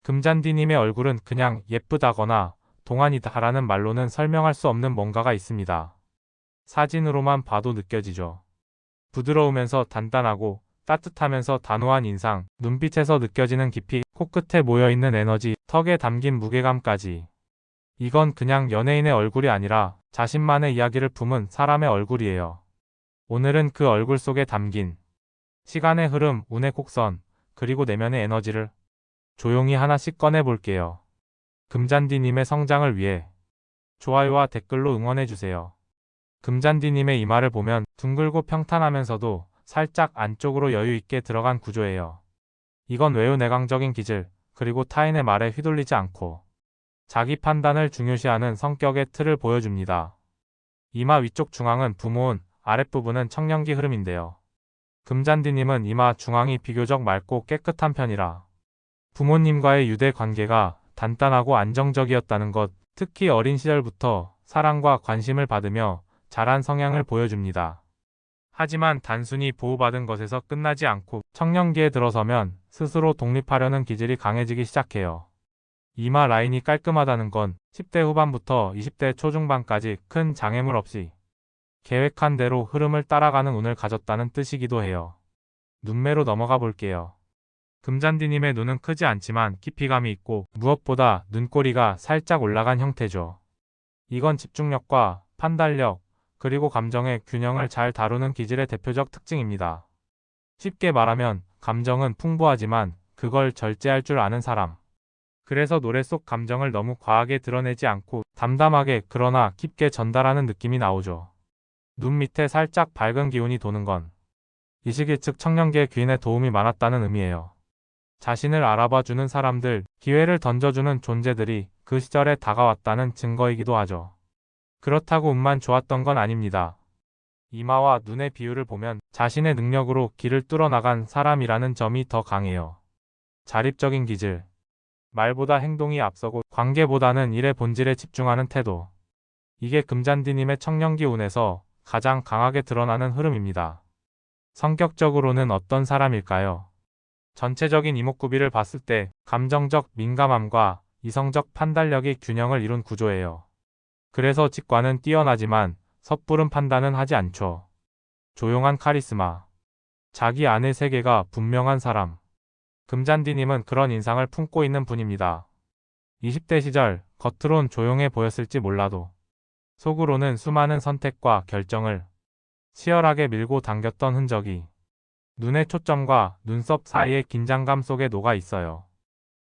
금잔디님의 얼굴은 그냥 예쁘다거나 동안이다라는 말로는 설명할 수 없는 뭔가가 있습니다. 사진으로만 봐도 느껴지죠. 부드러우면서 단단하고 따뜻하면서 단호한 인상, 눈빛에서 느껴지는 깊이, 코끝에 모여있는 에너지, 턱에 담긴 무게감까지. 이건 그냥 연예인의 얼굴이 아니라 자신만의 이야기를 품은 사람의 얼굴이에요. 오늘은 그 얼굴 속에 담긴 시간의 흐름, 운의 곡선, 그리고 내면의 에너지를 조용히 하나씩 꺼내볼게요. 금잔디님의 성장을 위해 좋아요와 댓글로 응원해주세요. 금잔디님의 이마를 보면 둥글고 평탄하면서도 살짝 안쪽으로 여유있게 들어간 구조예요. 이건 외유 내강적인 기질, 그리고 타인의 말에 휘둘리지 않고 자기 판단을 중요시하는 성격의 틀을 보여줍니다. 이마 위쪽 중앙은 부모운, 아랫부분은 청년기 흐름인데요. 금잔디님은 이마 중앙이 비교적 맑고 깨끗한 편이라 부모님과의 유대 관계가 단단하고 안정적이었다는 것, 특히 어린 시절부터 사랑과 관심을 받으며 자란 성향을 보여줍니다. 하지만 단순히 보호받은 것에서 끝나지 않고 청년기에 들어서면 스스로 독립하려는 기질이 강해지기 시작해요. 이마 라인이 깔끔하다는 건 10대 후반부터 20대 초중반까지 큰 장애물 없이 계획한 대로 흐름을 따라가는 운을 가졌다는 뜻이기도 해요. 눈매로 넘어가 볼게요. 금잔디님의 눈은 크지 않지만 깊이감이 있고 무엇보다 눈꼬리가 살짝 올라간 형태죠. 이건 집중력과 판단력, 그리고 감정의 균형을 잘 다루는 기질의 대표적 특징입니다. 쉽게 말하면 감정은 풍부하지만 그걸 절제할 줄 아는 사람. 그래서 노래 속 감정을 너무 과하게 드러내지 않고 담담하게 그러나 깊게 전달하는 느낌이 나오죠. 눈 밑에 살짝 밝은 기운이 도는 건 이 시기 즉 청년기의 귀인의 도움이 많았다는 의미예요. 자신을 알아봐주는 사람들, 기회를 던져주는 존재들이 그 시절에 다가왔다는 증거이기도 하죠. 그렇다고 운만 좋았던 건 아닙니다. 이마와 눈의 비율을 보면 자신의 능력으로 길을 뚫어나간 사람이라는 점이 더 강해요. 자립적인 기질. 말보다 행동이 앞서고 관계보다는 일의 본질에 집중하는 태도. 이게 금잔디님의 청년기 운에서 가장 강하게 드러나는 흐름입니다. 성격적으로는 어떤 사람일까요? 전체적인 이목구비를 봤을 때 감정적 민감함과 이성적 판단력이 균형을 이룬 구조예요. 그래서 직관은 뛰어나지만 섣부른 판단은 하지 않죠. 조용한 카리스마. 자기 안의 세계가 분명한 사람. 금잔디님은 그런 인상을 품고 있는 분입니다. 20대 시절 겉으론 조용해 보였을지 몰라도 속으로는 수많은 선택과 결정을 치열하게 밀고 당겼던 흔적이 눈의 초점과 눈썹 사이의 긴장감 속에 녹아 있어요.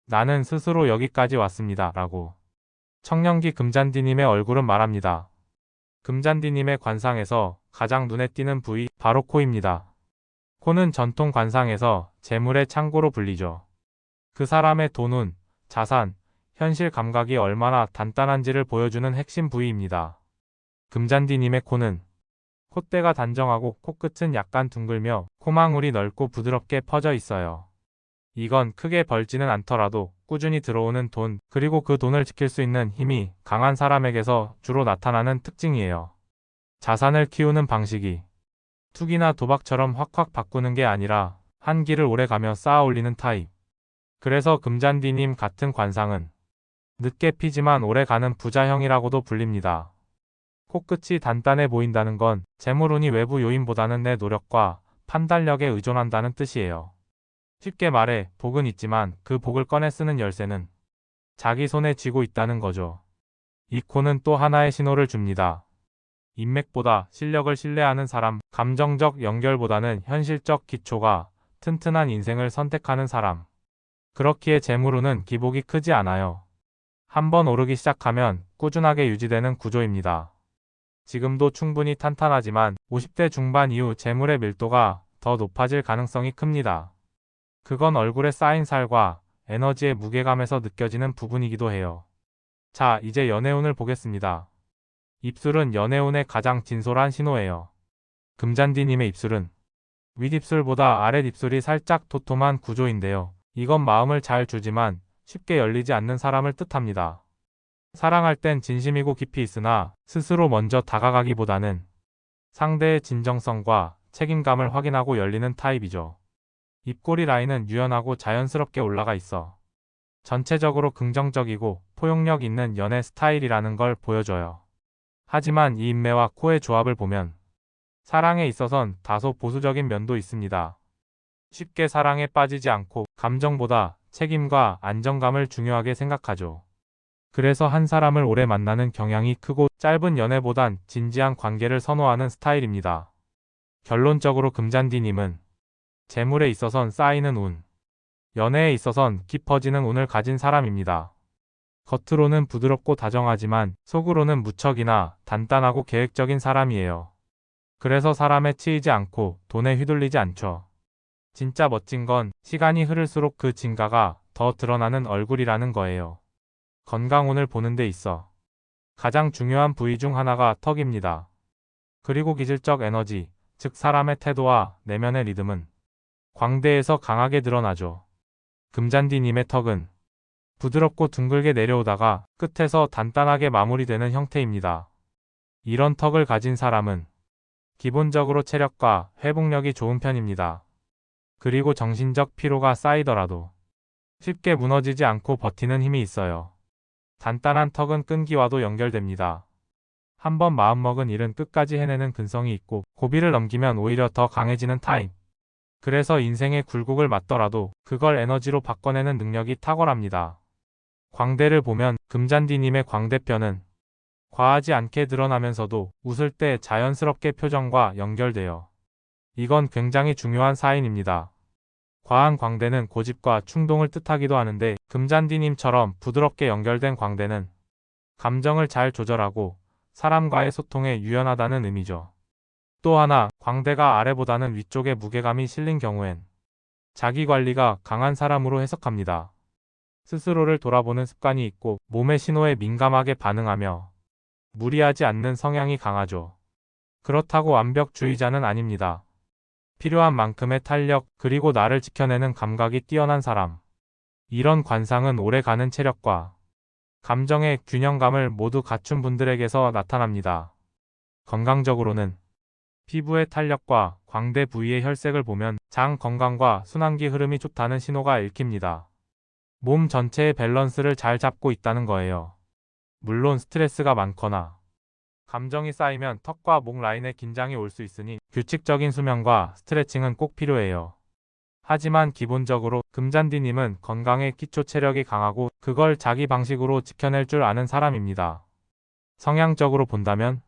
나는 스스로 여기까지 왔습니다. 라고 청년기 금잔디님의 얼굴은 말합니다. 금잔디님의 관상에서 가장 눈에 띄는 부위 바로 코입니다. 코는 전통 관상에서 재물의 창고로 불리죠. 그 사람의 돈, 자산, 현실 감각이 얼마나 단단한지를 보여주는 핵심 부위입니다. 금잔디님의 코는 콧대가 단정하고 코끝은 약간 둥글며 코망울이 넓고 부드럽게 퍼져 있어요. 이건 크게 벌지는 않더라도 꾸준히 들어오는 돈, 그리고 그 돈을 지킬 수 있는 힘이 강한 사람에게서 주로 나타나는 특징이에요. 자산을 키우는 방식이 투기나 도박처럼 확확 바꾸는 게 아니라 한 길을 오래 가며 쌓아 올리는 타입. 그래서 금잔디님 같은 관상은 늦게 피지만 오래 가는 부자형이라고도 불립니다. 코끝이 단단해 보인다는 건 재물운이 외부 요인보다는 내 노력과 판단력에 의존한다는 뜻이에요. 쉽게 말해 복은 있지만 그 복을 꺼내 쓰는 열쇠는 자기 손에 쥐고 있다는 거죠. 이 코는 또 하나의 신호를 줍니다. 인맥보다 실력을 신뢰하는 사람, 감정적 연결보다는 현실적 기초가 튼튼한 인생을 선택하는 사람. 그렇기에 재물운은 기복이 크지 않아요. 한번 오르기 시작하면 꾸준하게 유지되는 구조입니다. 지금도 충분히 탄탄하지만 50대 중반 이후 재물의 밀도가 더 높아질 가능성이 큽니다. 그건 얼굴에 쌓인 살과 에너지의 무게감에서 느껴지는 부분이기도 해요. 자, 이제 연애운을 보겠습니다. 입술은 연애운의 가장 진솔한 신호예요. 금잔디님의 입술은 윗입술보다 아랫입술이 살짝 도톰한 구조인데요. 이건 마음을 잘 주지만 쉽게 열리지 않는 사람을 뜻합니다. 사랑할 땐 진심이고 깊이 있으나 스스로 먼저 다가가기보다는 상대의 진정성과 책임감을 확인하고 열리는 타입이죠. 입꼬리 라인은 유연하고 자연스럽게 올라가 있어 전체적으로 긍정적이고 포용력 있는 연애 스타일이라는 걸 보여줘요. 하지만 이 인매와 코의 조합을 보면 사랑에 있어선 다소 보수적인 면도 있습니다. 쉽게 사랑에 빠지지 않고 감정보다 책임과 안정감을 중요하게 생각하죠. 그래서 한 사람을 오래 만나는 경향이 크고 짧은 연애보단 진지한 관계를 선호하는 스타일입니다. 결론적으로 금잔디님은 재물에 있어선 쌓이는 운, 연애에 있어선 깊어지는 운을 가진 사람입니다. 겉으로는 부드럽고 다정하지만 속으로는 무척이나 단단하고 계획적인 사람이에요. 그래서 사람에 치이지 않고 돈에 휘둘리지 않죠. 진짜 멋진 건 시간이 흐를수록 그 진가가 더 드러나는 얼굴이라는 거예요. 건강운을 보는 데 있어 가장 중요한 부위 중 하나가 턱입니다. 그리고 기질적 에너지, 즉 사람의 태도와 내면의 리듬은 광대에서 강하게 드러나죠. 금잔디님의 턱은 부드럽고 둥글게 내려오다가 끝에서 단단하게 마무리되는 형태입니다. 이런 턱을 가진 사람은 기본적으로 체력과 회복력이 좋은 편입니다. 그리고 정신적 피로가 쌓이더라도 쉽게 무너지지 않고 버티는 힘이 있어요. 단단한 턱은 끈기와도 연결됩니다. 한번 마음먹은 일은 끝까지 해내는 근성이 있고 고비를 넘기면 오히려 더 강해지는 타입. 그래서 인생의 굴곡을 맞더라도 그걸 에너지로 바꿔내는 능력이 탁월합니다. 광대를 보면 금잔디님의 광대뼈는 과하지 않게 드러나면서도 웃을 때 자연스럽게 표정과 연결돼요. 이건 굉장히 중요한 사인입니다. 과한 광대는 고집과 충동을 뜻하기도 하는데 금잔디님처럼 부드럽게 연결된 광대는 감정을 잘 조절하고 사람과의 소통에 유연하다는 의미죠. 또 하나, 광대가 아래보다는 위쪽에 무게감이 실린 경우엔 자기관리가 강한 사람으로 해석합니다. 스스로를 돌아보는 습관이 있고 몸의 신호에 민감하게 반응하며 무리하지 않는 성향이 강하죠. 그렇다고 완벽주의자는 아닙니다. 필요한 만큼의 탄력 그리고 나를 지켜내는 감각이 뛰어난 사람. 이런 관상은 오래가는 체력과 감정의 균형감을 모두 갖춘 분들에게서 나타납니다. 건강적으로는 피부의 탄력과 광대 부위의 혈색을 보면 장 건강과 순환기 흐름이 좋다는 신호가 읽힙니다. 몸 전체의 밸런스를 잘 잡고 있다는 거예요. 물론 스트레스가 많거나 감정이 쌓이면 턱과 목 라인에 긴장이 올 수 있으니 규칙적인 수면과 스트레칭은 꼭 필요해요. 하지만 기본적으로 금잔디님은 건강에 기초 체력이 강하고 그걸 자기 방식으로 지켜낼 줄 아는 사람입니다. 성향적으로 본다면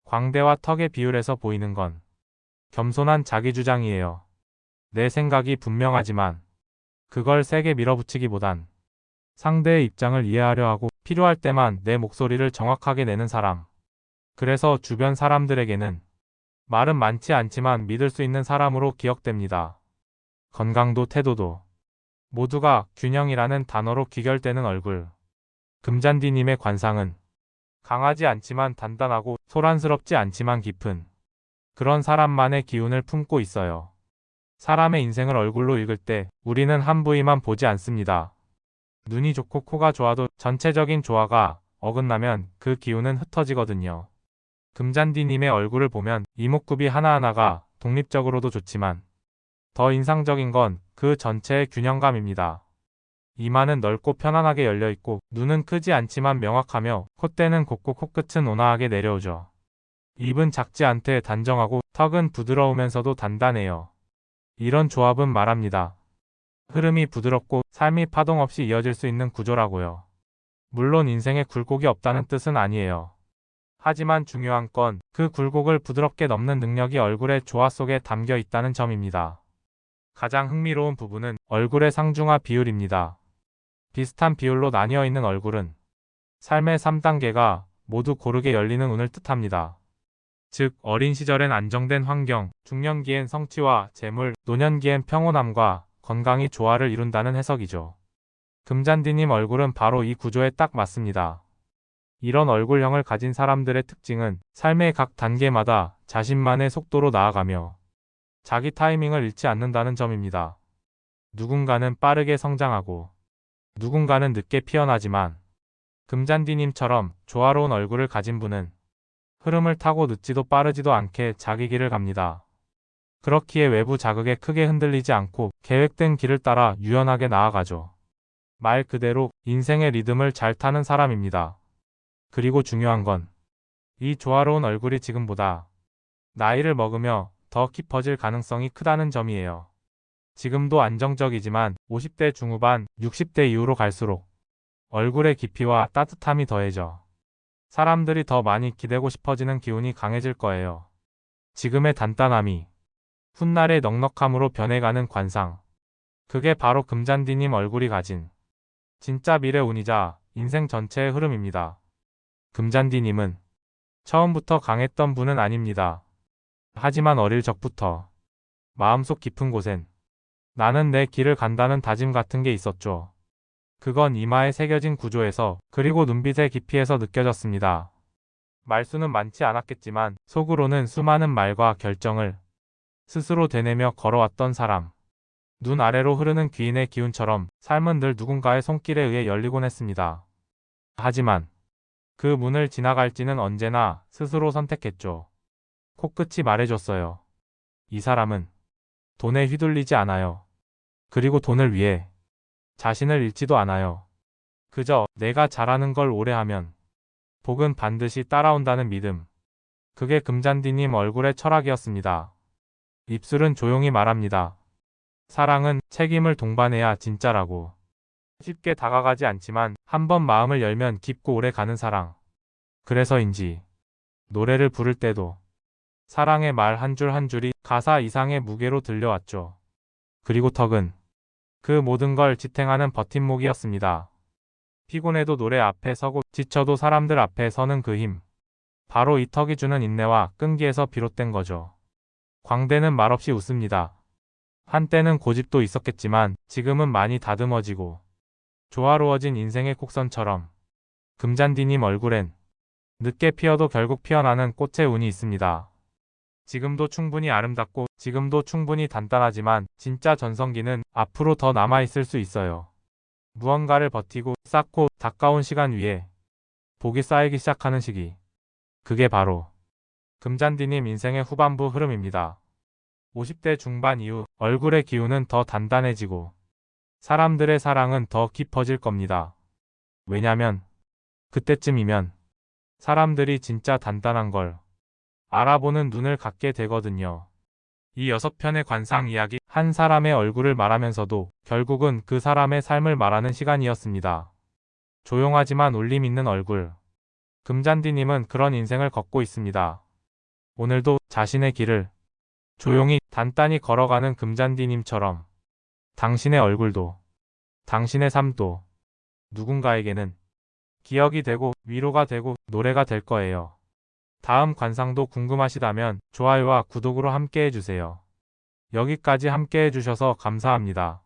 광대와 턱의 비율에서 보이는 건 겸손한 자기주장이에요. 내 생각이 분명하지만 그걸 세게 밀어붙이기보단 상대의 입장을 이해하려 하고 필요할 때만 내 목소리를 정확하게 내는 사람. 그래서 주변 사람들에게는 말은 많지 않지만 믿을 수 있는 사람으로 기억됩니다. 건강도 태도도 모두가 균형이라는 단어로 귀결되는 얼굴. 금잔디님의 관상은 강하지 않지만 단단하고 소란스럽지 않지만 깊은 그런 사람만의 기운을 품고 있어요. 사람의 인생을 얼굴로 읽을 때 우리는 한 부위만 보지 않습니다. 눈이 좋고 코가 좋아도 전체적인 조화가 어긋나면 그 기운은 흩어지거든요. 금잔디님의 얼굴을 보면 이목구비 하나하나가 독립적으로도 좋지만 더 인상적인 건 그 전체의 균형감입니다. 이마는 넓고 편안하게 열려있고 눈은 크지 않지만 명확하며 콧대는 곱고 코끝은 온화하게 내려오죠. 입은 작지 않되 단정하고 턱은 부드러우면서도 단단해요. 이런 조합은 말합니다. 흐름이 부드럽고 삶이 파동 없이 이어질 수 있는 구조라고요. 물론 인생에 굴곡이 없다는 뜻은 아니에요. 하지만 중요한 건 그 굴곡을 부드럽게 넘는 능력이 얼굴의 조화 속에 담겨 있다는 점입니다. 가장 흥미로운 부분은 얼굴의 상중하 비율입니다. 비슷한 비율로 나뉘어 있는 얼굴은 삶의 3단계가 모두 고르게 열리는 운을 뜻합니다. 즉, 어린 시절엔 안정된 환경, 중년기엔 성취와 재물, 노년기엔 평온함과 건강이 조화를 이룬다는 해석이죠. 금잔디님 얼굴은 바로 이 구조에 딱 맞습니다. 이런 얼굴형을 가진 사람들의 특징은 삶의 각 단계마다 자신만의 속도로 나아가며 자기 타이밍을 잃지 않는다는 점입니다. 누군가는 빠르게 성장하고 누군가는 늦게 피어나지만 금잔디님처럼 조화로운 얼굴을 가진 분은 흐름을 타고 늦지도 빠르지도 않게 자기 길을 갑니다. 그렇기에 외부 자극에 크게 흔들리지 않고 계획된 길을 따라 유연하게 나아가죠. 말 그대로 인생의 리듬을 잘 타는 사람입니다. 그리고 중요한 건 이 조화로운 얼굴이 지금보다 나이를 먹으며 더 깊어질 가능성이 크다는 점이에요. 지금도 안정적이지만 50대 중후반, 60대 이후로 갈수록 얼굴의 깊이와 따뜻함이 더해져 사람들이 더 많이 기대고 싶어지는 기운이 강해질 거예요. 지금의 단단함이 훗날의 넉넉함으로 변해가는 관상. 그게 바로 금잔디님 얼굴이 가진 진짜 미래운이자 인생 전체의 흐름입니다. 금잔디님은 처음부터 강했던 분은 아닙니다. 하지만 어릴 적부터 마음속 깊은 곳엔 나는 내 길을 간다는 다짐 같은 게 있었죠. 그건 이마에 새겨진 구조에서 그리고 눈빛의 깊이에서 느껴졌습니다. 말수는 많지 않았겠지만 속으로는 수많은 말과 결정을 스스로 되뇌며 걸어왔던 사람. 눈 아래로 흐르는 귀인의 기운처럼 삶은 늘 누군가의 손길에 의해 열리곤 했습니다. 하지만 그 문을 지나갈지는 언제나 스스로 선택했죠. 코끝이 말해줬어요. 이 사람은 돈에 휘둘리지 않아요. 그리고 돈을 위해 자신을 잃지도 않아요. 그저 내가 잘하는 걸 오래 하면 복은 반드시 따라온다는 믿음. 그게 금잔디님 얼굴의 철학이었습니다. 입술은 조용히 말합니다. 사랑은 책임을 동반해야 진짜라고. 쉽게 다가가지 않지만 한 번 마음을 열면 깊고 오래 가는 사랑. 그래서인지 노래를 부를 때도 사랑의 말 한 줄 한 줄이 가사 이상의 무게로 들려왔죠. 그리고 턱은 그 모든 걸 지탱하는 버팀목이었습니다. 피곤해도 노래 앞에 서고 지쳐도 사람들 앞에 서는 그 힘. 바로 이 턱이 주는 인내와 끈기에서 비롯된 거죠. 광대는 말없이 웃습니다. 한때는 고집도 있었겠지만 지금은 많이 다듬어지고 조화로워진 인생의 곡선처럼 금잔디님 얼굴엔 늦게 피어도 결국 피어나는 꽃의 운이 있습니다. 지금도 충분히 아름답고 지금도 충분히 단단하지만 진짜 전성기는 앞으로 더 남아있을 수 있어요. 무언가를 버티고 쌓고 가까운 시간 위에 복이 쌓이기 시작하는 시기. 그게 바로 금잔디님 인생의 후반부 흐름입니다. 50대 중반 이후 얼굴의 기운은 더 단단해지고 사람들의 사랑은 더 깊어질 겁니다. 왜냐면 그때쯤이면 사람들이 진짜 단단한 걸 알아보는 눈을 갖게 되거든요. 이 6편의 관상 이야기, 한 사람의 얼굴을 말하면서도 결국은 그 사람의 삶을 말하는 시간이었습니다. 조용하지만 울림 있는 얼굴. 금잔디님은 그런 인생을 걷고 있습니다. 오늘도 자신의 길을 조용히 단단히 걸어가는 금잔디님처럼 당신의 얼굴도 당신의 삶도 누군가에게는 기억이 되고 위로가 되고 노래가 될 거예요. 다음 관상도 궁금하시다면 좋아요와 구독으로 함께 해주세요. 여기까지 함께 해주셔서 감사합니다.